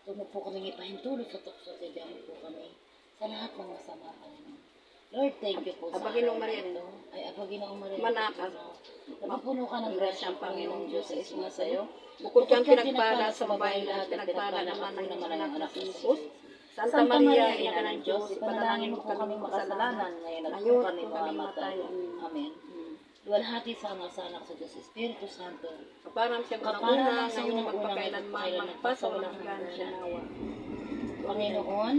Huwag mo po kami ipahintulot sa tukso, tibiyang mo po kami sa lahat ng masama, Panginoon. Lord, thank you po sa Ginong araw na Maria, ito. Ay, Ginong Maria, manakas. napupuno ka ng grasya ang Panginoong Diyos sa isma sa iyo. Bukod kang pinagpala sa babae lahat, pinagpala naman ng iyong anak ni Jesus. Santa Maria, Ina ng Diyos, ipanalangin mo kami makasalanan, ngayon at kung kami mamamatay. Amen. Luwalhati sa Ama, sa Anak, sa Diyos, Espiritu Santo. Kaparang siyang unang-una, ngayon magpakailanman, magpasawalang hanggan siya nawa. Panginoon,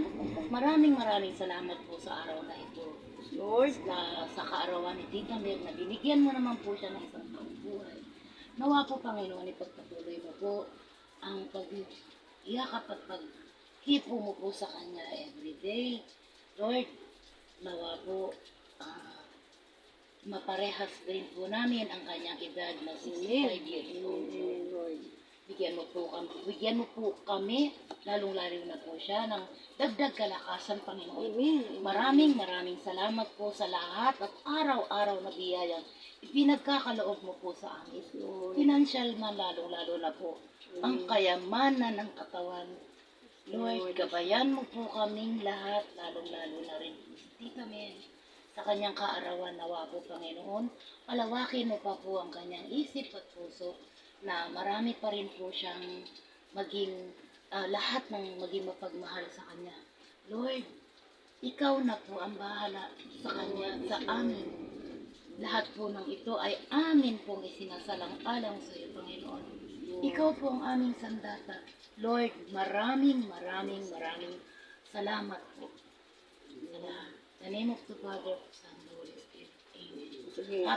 maraming salamat po sa araw na ito. Lord, Na sa kaarawan ni Tita Mer, na binigyan mo naman po siya ng isang taong buhay. Nawa po, Panginoon, ipagpatuloy mo po ang pag-iyakap at pag-hipo mo po sa kanya everyday. Lord, nawa po, maparehas din po namin ang kanyang edad na 65 years old. Lord. Bigyan mo po kami, lalong-lalo na po siya, ng dagdag kalakasan, Panginoon. Amen. Maraming salamat po sa lahat at araw-araw na biyayang ipinagkakaloob mo po sa amin. Financial man, lalong-lalo na po ang kayamanan ng katawan. Lord, gabayan mo po kaming lahat, lalong-lalo na rin po si Tita Mel. Sa kanyang kaarawan, nawa po, Panginoon, palawakin mo pa po ang kanyang isip at puso na marami pa rin po siyang maging lahat ng maging mapagmahal sa kanya. Lord, ikaw na po ang bahala sa kanya, sa amin. Lahat po ng ito ay amin pong isinasalang-alang sa iyo, Panginoon. Ikaw po ang aming sandata. Lord, maraming salamat po. Sa lahat. In the name of the Father, Son, and the Holy Spirit. Amen.